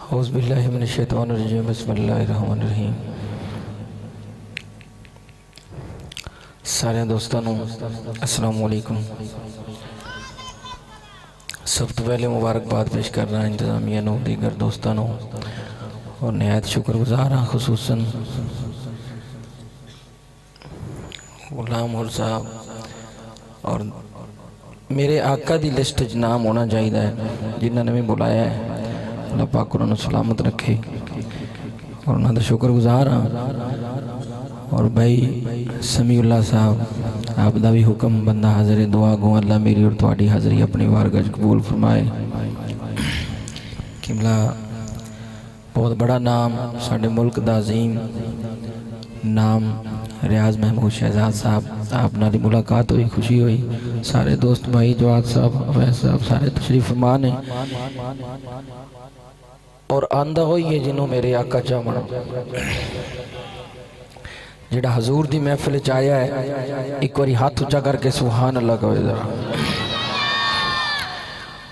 औज़ुबिल्लाहि मिनश्शैतानिर्रजीम बिस्मिल्लाहिर्रहमानिर्रहीम। सारे दोस्तों अस्सलामु अलैकुम। सब तो पहले मुबारकबाद पेश कर रहा इंतज़ामिया नो दीगर दोस्तों और नहायत शुक्रगुज़ार हाँ खुसूसन गुलाम हुर साहब और मेरे आका दी लिस्ट च नाम होना चाहिए जिन्होंने भी बुलाया है। अल्लाह पाक उन्होंने सलामत रखे और उन्होंने शुक्रगुज़ार हाँ। और भाई समीउल्लाह साहब आपका भी हुक्म बंदा हाज़िर दुआ गो अल्लाह मेरी और तुहाडी हाज़िरी अपनी बारगाह कबूल फरमाए। किबला बहुत बड़ा नाम साडे मुल्क दा अज़ीम नाम रियाज महमूद शहजाद साहब आप नाल मुलाकात हुई, खुशी हुई। सारे दोस्त भाई जवाद साहब अवैस साहब सारे तशरीफ फरमा ने और आंदा हुई है जिन्हों मेरे आका चाहना जिहड़ा हजूर दी महफिल च आया है। एक बारी हाथ उच्चा करके सुभान अल्लाह कहो जरा।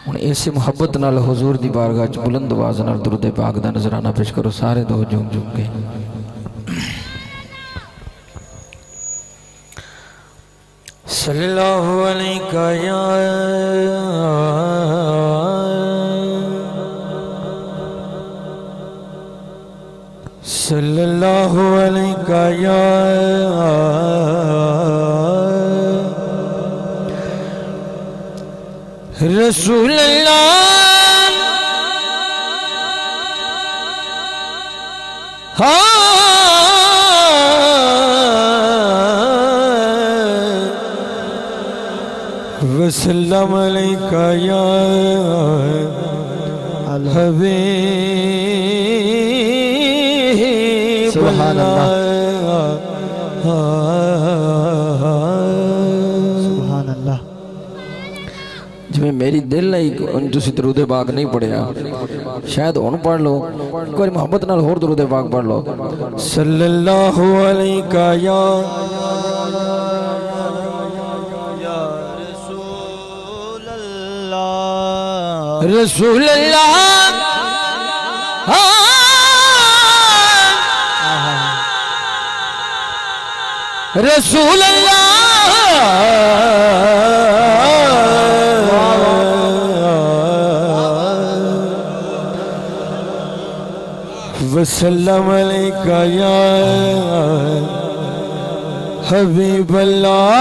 हुण इस मुहब्बत नाल हुजूर दी बारगाह च बुलंद आवाज़ नाल दुरूद पाक दा नजराना पेश करो सारे दो झूम झूम के। सल्लल्लाहु अलैका या सल्लल्लाहु अलैका या रसूल अल्लाह वसल्लम अलैका या हबीब सुभान अल्लाह सुभान अल्लाह। जिवें मेरी दिल है तुसीं दरूद पाक नहीं पढ़िया शायद हुण पढ़ लो एक बार मोहब्बत नाल होर दरूद पाक पढ़ लो। सल्लल्लाहु अलैका या रसूल अल्लाह रसूल अल्लाह वसल्लम अलैका या हबीब अल्लाह।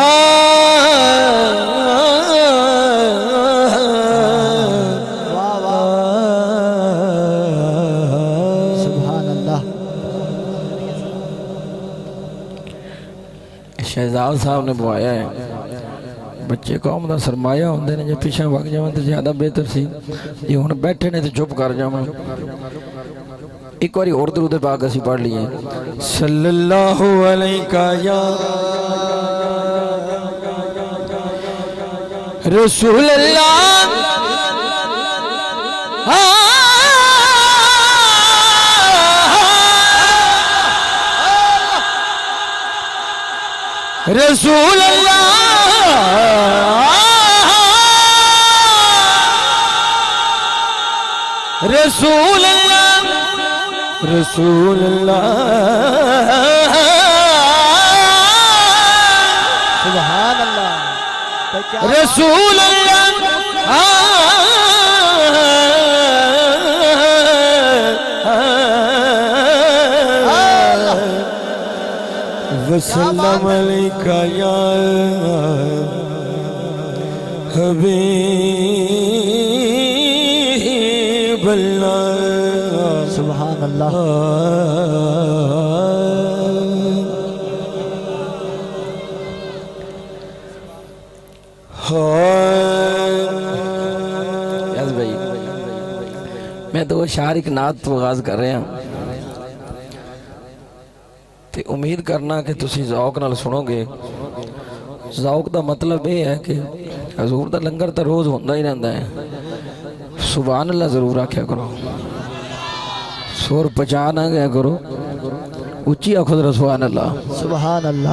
शहजाद साहब ने बुआया है बच्चे कौम का सरमाया होंगे ने जो पिछा वग जावन तो ज़्यादा बेहतर सी जे हुण बैठे ने तो चुप कर जावां। एक बार और दरूद पाक असीं पढ़ लीए सल्लल्लाहु अलैका या रसूल अल्लाह रसूल अल्लाह रसूल अल्लाह रसूल अल्लाह सुभान अल्लाह रसूल अल्लाह वसल्लम अलैका या हबीब अल्लाह सुभान अल्लाह। यस भाई मैं तो शार एक नात तो आगाज कर रहा हूँ ते उम्मीद करना कि तुसी ज़ौक नाल सुनोगे। ज़ौक का मतलब ये है कि हजूर का लंगर तो रोज़ होंदा ही रहता है। सुभान अल्लाह जरूर आख्या करो, सुर पहचान आ गया करो, उच्ची आखो जरा सुभान अल्लाह। सुभान अल्लाह।